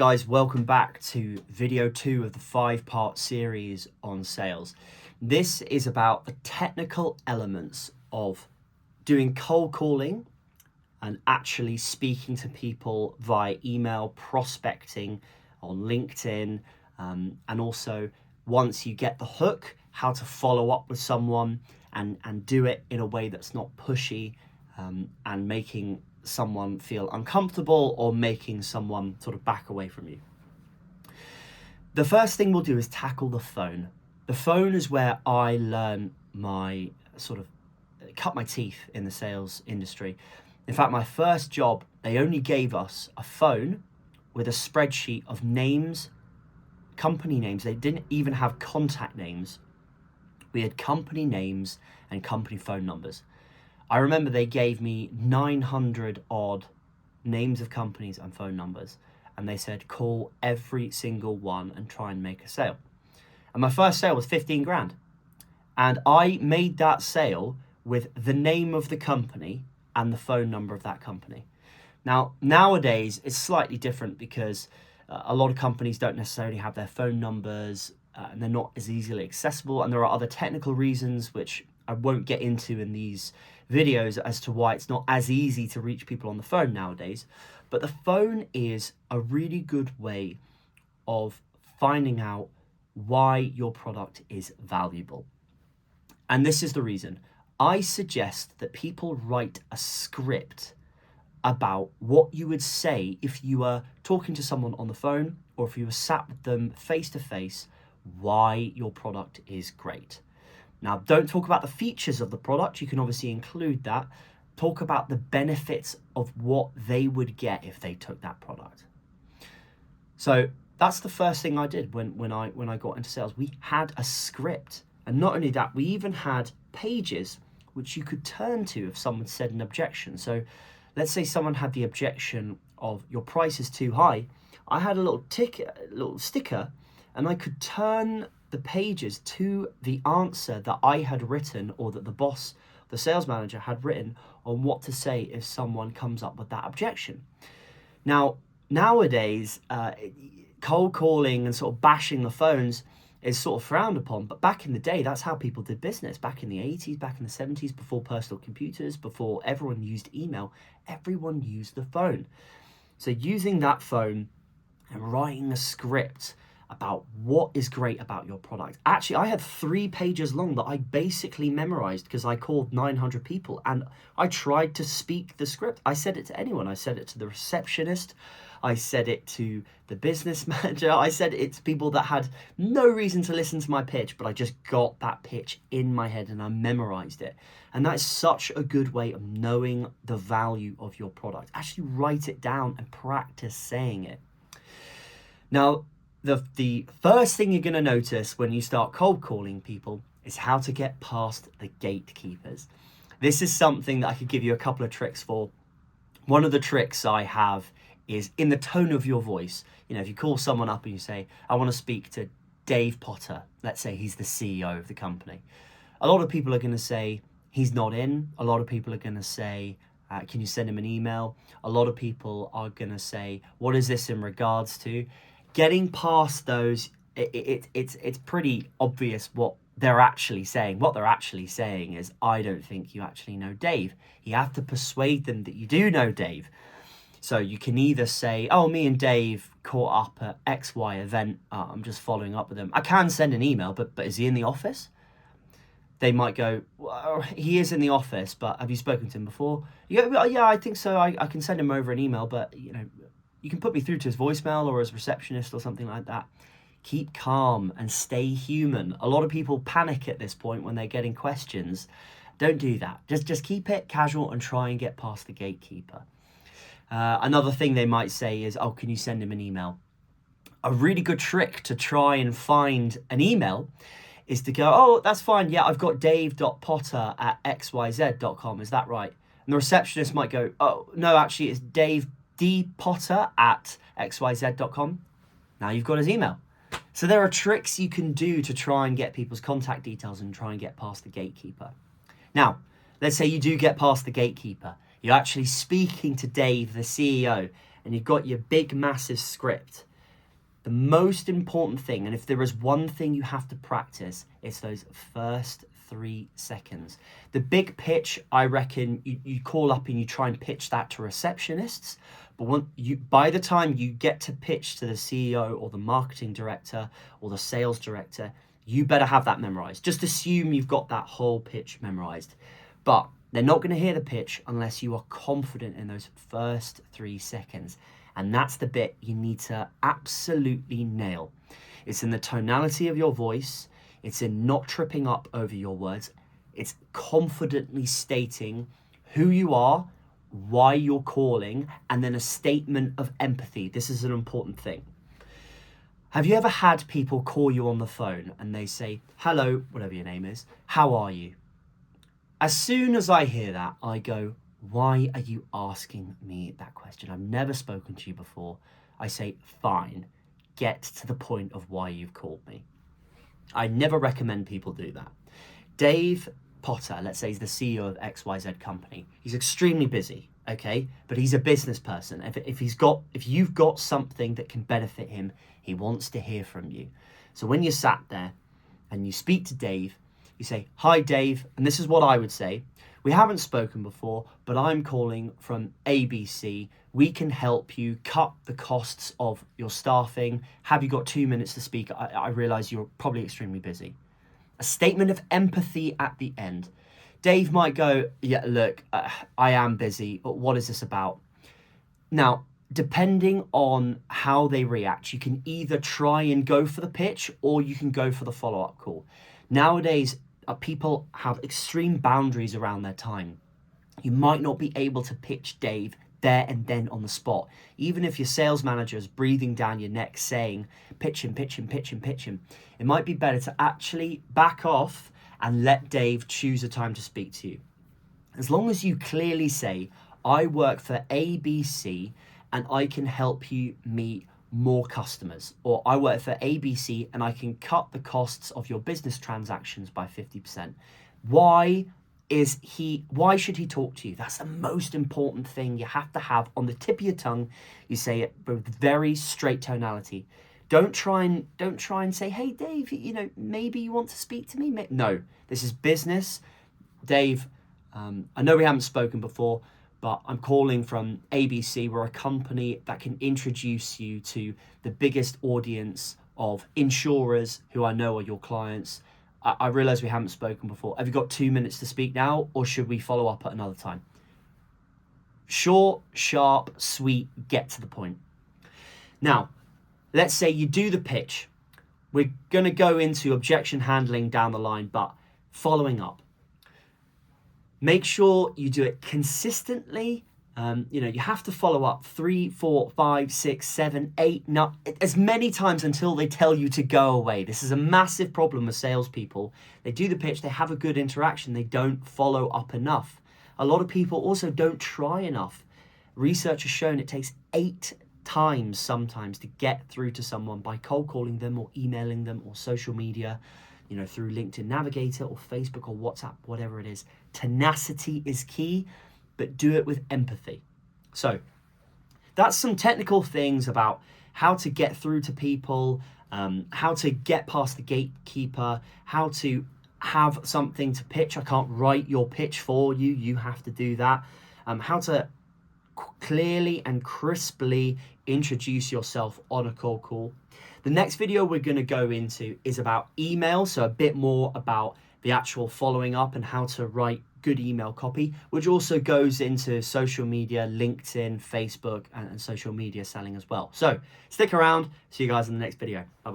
Guys, welcome back to video 2 of the 5-part series on sales. This is about the technical elements of doing cold calling and actually speaking to people via email, prospecting on LinkedIn, and also once you get the hook, how to follow up with someone and do it in a way that's not pushy and making someone feel uncomfortable or making someone sort of back away from you. The first thing we'll do is tackle the phone. The phone is where I learn my cut my teeth in the sales industry. In fact, my first job, they only gave us a phone with a spreadsheet of names, company names. They didn't even have contact names. We had company names and company phone numbers. I remember they gave me 900 odd names of companies and phone numbers, and they said call every single one and try and make a sale. And my first sale was 15 grand. And I made that sale with the name of the company and the phone number of that company. Now, nowadays, it's slightly different because a lot of companies don't necessarily have their phone numbers and they're not as easily accessible. And there are other technical reasons which I won't get into in these videos as to why it's not as easy to reach people on the phone nowadays. But the phone is a really good way of finding out why your product is valuable. And this is the reason. I suggest that people write a script about what you would say if you were talking to someone on the phone or if you were sat with them face to face, why your product is great. Now, don't talk about the features of the product. You can obviously include that. Talk about the benefits of what they would get if they took that product. So that's the first thing I did when I got into sales. We had a script. And not only that, we even had pages which you could turn to if someone said an objection. So let's say someone had the objection of your price is too high. I had a little sticker, and I could turn the pages to the answer that I had written or that the boss, the sales manager, had written on what to say if someone comes up with that objection. Now, nowadays, cold calling and sort of bashing the phones is sort of frowned upon, but back in the day, that's how people did business. Back in the 80s, back in the 70s, before personal computers, before everyone used email, everyone used the phone. So using that phone and writing a script about what is great about your product. Actually, I had 3 pages long that I basically memorized because I called 900 people and I tried to speak the script. I said it to anyone. I said it to the receptionist. I said it to the business manager. I said it to people that had no reason to listen to my pitch, but I just got that pitch in my head and I memorized it. And that is such a good way of knowing the value of your product. Actually write it down and practice saying it. Now, the first thing you're going to notice when you start cold calling people is how to get past the gatekeepers. This is something that I could give you a couple of tricks for. One of the tricks I have is in the tone of your voice. You know, if you call someone up and you say, I want to speak to Dave Potter, let's say he's the CEO of the company. A lot of people are going to say, he's not in. A lot of people are going to say, can you send him an email? A lot of people are going to say, what is this in regards to? Getting past those, it's pretty obvious what they're actually saying. What they're actually saying is, I don't think you actually know Dave. You have to persuade them that you do know Dave. So you can either say, oh, me and Dave caught up at XY event. I'm just following up with him. I can send an email, but is he in the office? They might go, well, he is in the office, but have you spoken to him before? You go, yeah, I think so. I can send him over an email, but you know, you can put me through to his voicemail or his receptionist or something like that. Keep calm and stay human. A lot of people panic at this point when they're getting questions. Don't do that. Just keep it casual and try and get past the gatekeeper. Another thing they might say is, oh, can you send him an email? A really good trick to try and find an email is to go, oh, that's fine. Yeah, I've got dave.potter@xyz.com. Is that right? And the receptionist might go, oh, no, actually, it's davedpotter@xyz.com. Now you've got his email. So there are tricks you can do to try and get people's contact details and try and get past the gatekeeper. Now, let's say you do get past the gatekeeper. You're actually speaking to Dave, the CEO, and you've got your big, massive script. The most important thing, and if there is one thing you have to practice, it's those first 3 seconds. The big pitch, I reckon you call up and you try and pitch that to receptionists, but by the time you get to pitch to the CEO or the marketing director or the sales director, you better have that memorized. Just assume you've got that whole pitch memorized. But they're not going to hear the pitch unless you are confident in those first 3 seconds. And that's the bit you need to absolutely nail. It's in the tonality of your voice. It's in not tripping up over your words. It's confidently stating who you are, why you're calling, and then a statement of empathy. This is an important thing. Have you ever had people call you on the phone and they say, hello, whatever your name is, how are you? As soon as I hear that, I go, why are you asking me that question? I've never spoken to you before. I say, fine, get to the point of why you've called me. I never recommend people do that. Dave Potter, let's say he's the CEO of XYZ company. He's extremely busy, okay? But he's a business person. If you've got something that can benefit him, he wants to hear from you. So when you're sat there and you speak to Dave, you say, hi Dave, and this is what I would say. We haven't spoken before, but I'm calling from ABC. We can help you cut the costs of your staffing. Have you got 2 minutes to speak? I realize you're probably extremely busy. A statement of empathy at the end. Dave might go, yeah, look, I am busy, but what is this about? Now, depending on how they react, you can either try and go for the pitch or you can go for the follow-up call. Nowadays, people have extreme boundaries around their time. You might not be able to pitch Dave there and then on the spot. Even if your sales manager is breathing down your neck saying, pitch him, pitch him, pitch him, pitch him, it might be better to actually back off and let Dave choose a time to speak to you. As long as you clearly say, I work for ABC and I can help you meet more customers, or I work for ABC and I can cut the costs of your business transactions by 50%. Why should he talk to you? That's the most important thing you have to have on the tip of your tongue. You say it with very straight tonality. Don't try and say, hey Dave, maybe you want to speak to me. No, this is business. Dave, I know we haven't spoken before, but I'm calling from ABC. We're a company that can introduce you to the biggest audience of insurers who I know are your clients. I realize we haven't spoken before. Have you got 2 minutes to speak now, or should we follow up at another time? Short, sharp, sweet, get to the point. Now, let's say you do the pitch. We're going to go into objection handling down the line, but following up. Make sure you do it consistently. You have to follow up 3, 4, 5, 6, 7, 8, not as many times until they tell you to go away. This is a massive problem with salespeople. They do the pitch, they have a good interaction, they don't follow up enough. A lot of people also don't try enough. Research has shown it takes 8 times sometimes to get through to someone by cold calling them or emailing them or social media, through LinkedIn Navigator or Facebook or WhatsApp, whatever it is. Tenacity is key, but do it with empathy. So that's some technical things about how to get through to people, how to get past the gatekeeper, how to have something to pitch. I can't write your pitch for you. You have to do that. How to clearly and crisply introduce yourself on a cold call. The next video we're going to go into is about email, so a bit more about the actual following up and how to write good email copy, which also goes into social media, LinkedIn, Facebook, and social media selling as well. So stick around. See you guys in the next video. Bye-bye.